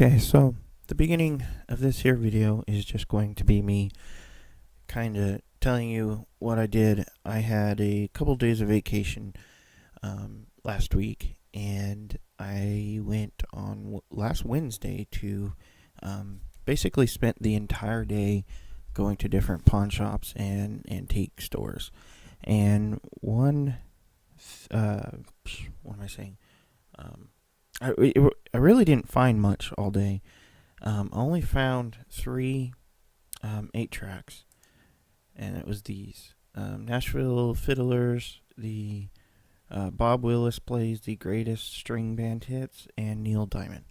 Okay, so the beginning of this here video is just going to be me kind of telling you what I did. I had a couple days of vacation last week, and I went on last Wednesday to basically spent the entire day going to different pawn shops and antique stores. And uh, what am I saying? Um, I really didn't find much all day. I only found three 8 tracks, and it was these Nashville Fiddlers, the Bob Willis Plays the Greatest String Band Hits, and Neil Diamond.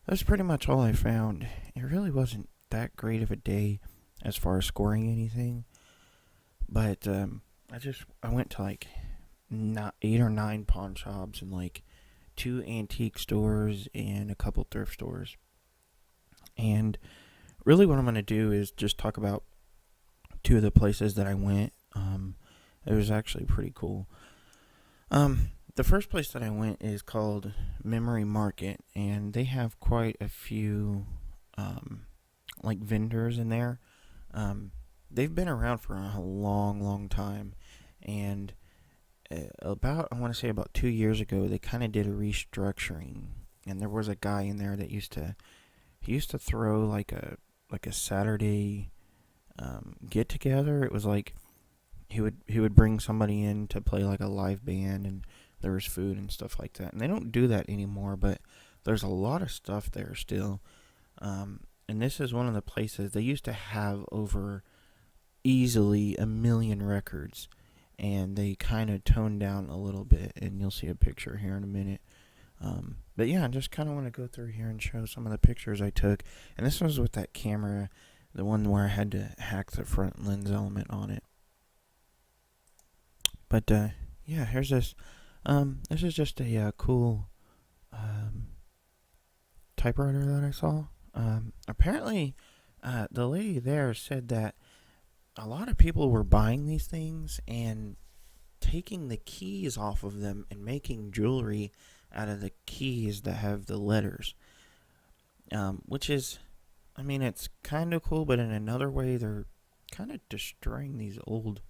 That's pretty much all I found. It really wasn't that great of a day as far as scoring anything, but I went to like not 8 or 9 pawn shops and like 2 antique stores and a couple thrift stores. And really, what I'm going to do is just talk about 2 of the places that I went. It was actually pretty cool. The first place that I went is called Memory Market, and they have quite a few like vendors in there. They've been around for a long, long time, and I want to say about 2 years ago, they kind of did a restructuring, and there was a guy in there that used to throw like a Saturday get together. It was like he would bring somebody in to play like a live band, and there was food and stuff like that. And they don't do that anymore, but there's a lot of stuff there still. And this is one of the places they used to have over easily 1 million records, and they kind of toned down a little bit. And you'll see a picture here in a minute. But yeah, I just kind of want to go through here and show some of the pictures I took. And this was with that camera, the one where I had to hack the front lens element on it. But yeah, here's this. This is just a cool typewriter that I saw. Apparently, the lady there said that a lot of people were buying these things and taking the keys off of them and making jewelry out of the keys that have the letters. Which is, I mean, it's kind of cool, but in another way, they're kind of destroying these old,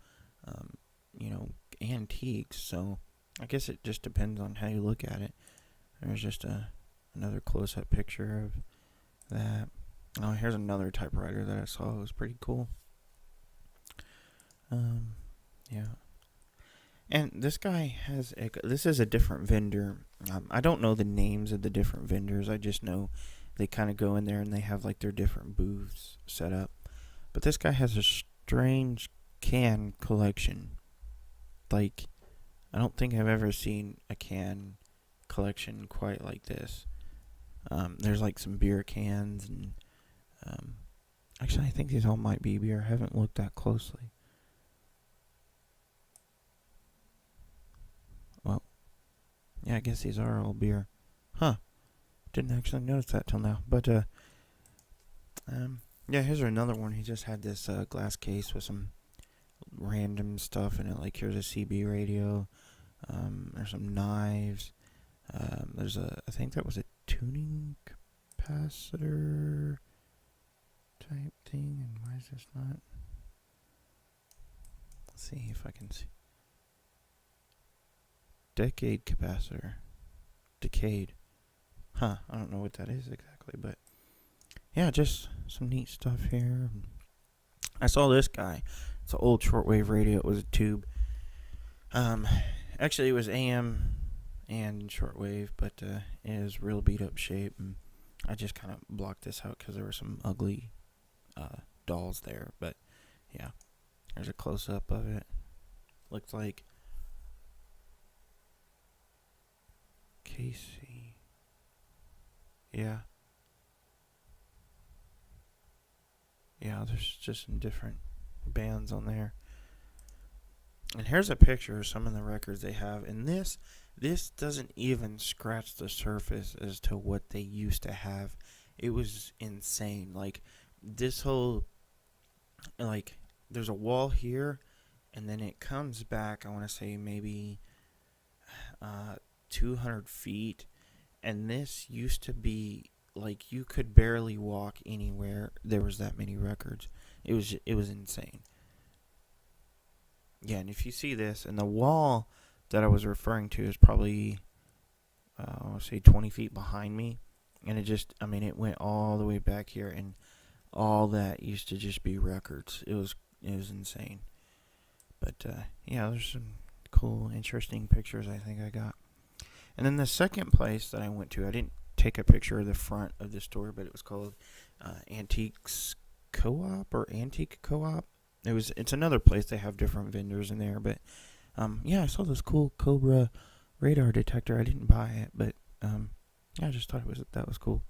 antiques. So I guess it just depends on how you look at it. There's just another close-up picture of that. Oh, here's another typewriter that I saw. It was pretty cool. Yeah. And this guy this is a different vendor. I don't know the names of the different vendors. I just know they kind of go in there and they have like their different booths set up. But this guy has a strange can collection. Like, I don't think I've ever seen a can collection quite like this. There's like some beer cans, and actually I think these all might be beer. I haven't looked that closely. Well, yeah, I guess these are all beer. Huh. Didn't actually notice that till now. But yeah, here's another one. He just had this glass case with some random stuff in it. Like, here's a CB radio. There's some knives. I think that was a tuning capacitor type thing. And why is this not? Let's see if I can see. Decade capacitor. Decade. Huh, I don't know what that is exactly, but yeah, just some neat stuff here. I saw this guy. It's an old shortwave radio. It was a tube. Actually, it was AM and shortwave, but it is real beat up shape. And I just kind of blocked this out because there were some ugly dolls there. But yeah, there's a close up of it. Looks like Casey. Yeah. Yeah, there's just some different bands on there. And here's a picture of some of the records they have. And this doesn't even scratch the surface as to what they used to have. It was insane. Like, this whole, like, there's a wall here, and then it comes back, I want to say maybe 200 feet. And this used to be like you could barely walk anywhere. There was that many records. It was insane. Yeah, and if you see this, and the wall that I was referring to is probably, let's say 20 feet behind me, and it went all the way back here, and all that used to just be records. It was insane. But yeah, there's some cool, interesting pictures I think I got. And then the second place that I went to, I didn't take a picture of the front of the store, but it was called Antiques Co-op or Antique Co-op. It's another place. They have different vendors in there, but yeah, I saw this cool Cobra radar detector. I didn't buy it, but yeah, I just thought that was cool.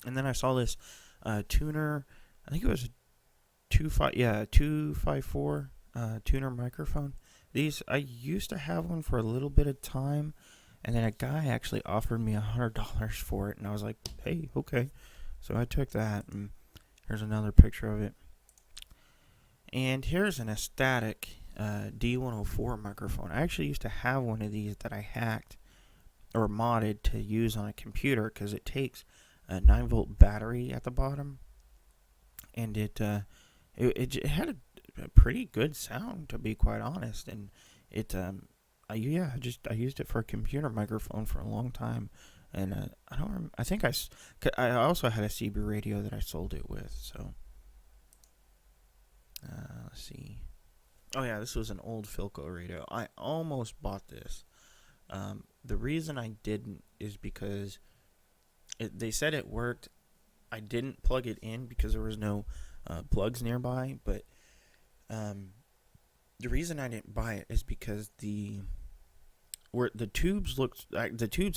And then I saw this tuner. I think it was a 254 tuner microphone. These I used to have one for a little bit of time, and then a guy actually offered me $100 for it, and I was like, hey, okay. So I took that, and here's another picture of it. And here's an Astatic D104 microphone. I actually used to have one of these that I hacked or modded to use on a computer because it takes a 9-volt battery at the bottom, and it had a pretty good sound, to be quite honest. And I used it for a computer microphone for a long time, and I don't remember. I think I also had a CB radio that I sold it with. So let's see. Oh yeah, this was an old Philco radio. I almost bought this. The reason I didn't is because they said it worked. I didn't plug it in because there was no plugs nearby. But the reason I didn't buy it is because the tubes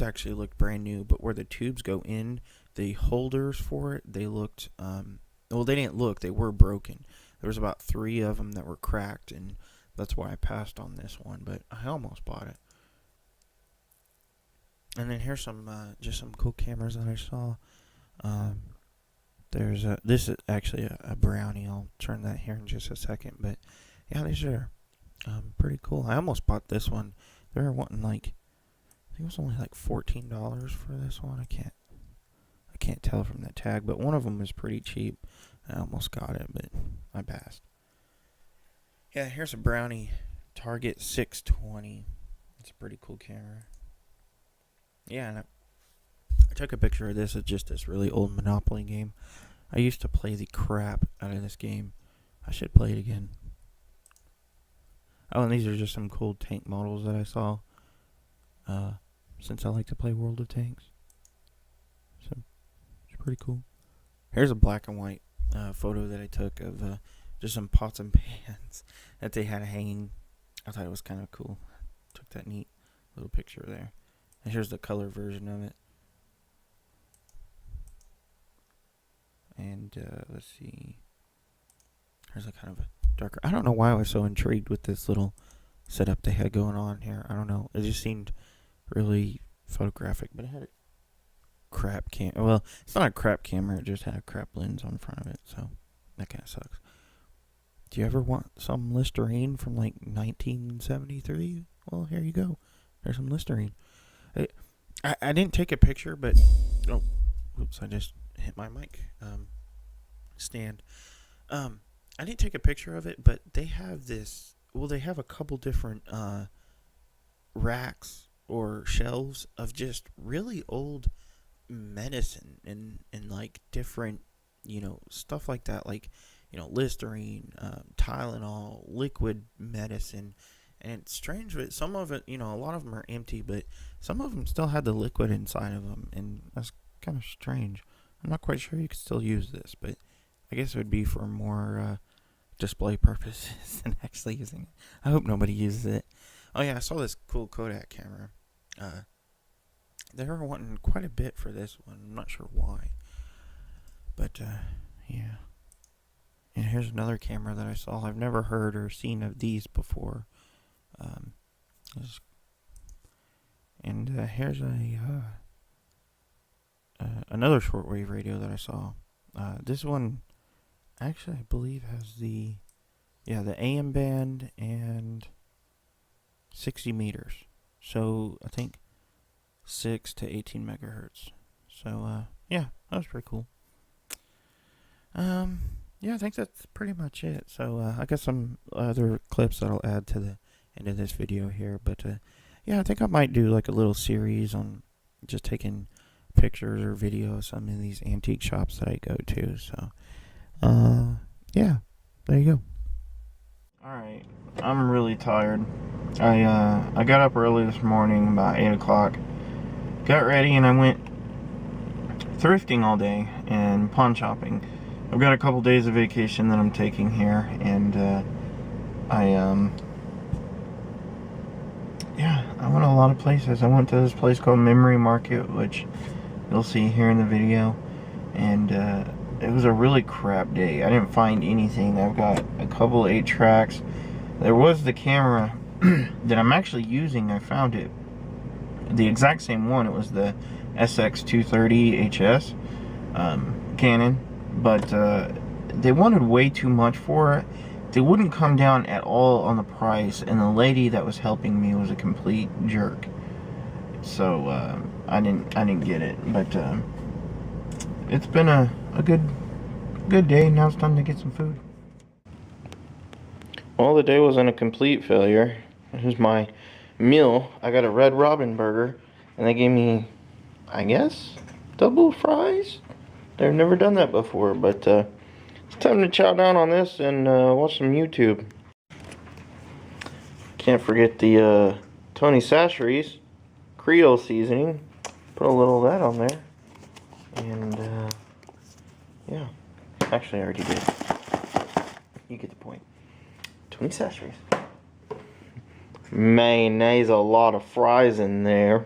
actually looked brand new, but where the tubes go in, the holders for it, they looked they didn't look. They were broken. There was about 3 of them that were cracked, and that's why I passed on this one. But I almost bought it. And then here's some cool cameras that I saw. This is actually a Brownie. I'll turn that here in just a second. But yeah, these are pretty cool. I almost bought this one. They were wanting I think it was only like $14 for this one. I can't tell from the tag, but one of them was pretty cheap. I almost got it, but I passed. Yeah, here's a Brownie Target 620. It's a pretty cool camera. Yeah, and I took a picture of this. It's just this really old Monopoly game. I used to play the crap out of this game. I should play it again. Oh, and these are just some cool tank models that I saw. Since I like to play World of Tanks. So, it's pretty cool. Here's a black and white photo that I took of just some pots and pans that they had hanging. I thought it was kind of cool. Took that neat little picture there. And here's the color version of it. And let's see. Here's a kind of a darker. I don't know why I was so intrigued with this little setup they had going on here. I don't know. It just seemed really photographic, but it had a crap camera. Well, it's not a crap camera. It just had a crap lens on front of it, so that kind of sucks. Do you ever want some Listerine from like 1973? Well, here you go. There's some Listerine. I didn't take a picture, but oops! I just hit my mic stand. I didn't take a picture of it, but they have this. Well, they have a couple different racks or shelves of just really old medicine and like different, stuff like that, like Listerine, Tylenol, liquid medicine. And it's strange, but some of it, a lot of them are empty, but some of them still had the liquid inside of them, and that's kind of strange. I'm not quite sure you could still use this, but I guess it would be for more display purposes than actually using it. I hope nobody uses it. Oh yeah, I saw this cool Kodak camera. They were wanting quite a bit for this one. I'm not sure why. But, yeah. And here's another camera that I saw. I've never heard or seen of these before. Here's another shortwave radio that I saw. This one actually, I believe, has the AM band and 60 meters. So I think 6 to 18 megahertz. So yeah, that was pretty cool. Yeah, I think that's pretty much it. So I got some other clips that I'll add to the end of this video here. But yeah, I think I might do like a little series on just taking pictures or video of some of these antique shops that I go to. So yeah, there you go. All right, I'm really tired. I got up early this morning about 8 o'clock. Got ready and I went thrifting all day and pawn shopping. I've got a couple days of vacation that I'm taking here, and yeah, I went a lot of places. I went to this place called Memory Market, which you'll see here in the video, and it was a really crap day. I didn't find anything. I've got a couple 8-tracks. There was the camera that I'm actually using. I found it, the exact same one. It was the SX230 HS Canon, but they wanted way too much for it. They wouldn't come down at all on the price, and the lady that was helping me was a complete jerk. So I didn't get it. But it's been a good day. Now it's time to get some food. Well, the day wasn't a complete failure. Here's my meal. I got a Red Robin burger, and they gave me, I guess, double fries. They've never done that before, but it's time to chow down on this and watch some YouTube. Can't forget the Tony Chachere's Creole seasoning. Put a little of that on there. And yeah, actually I already did. You get the point. Tony Chachere's. Mayonnaise, a lot of fries in there.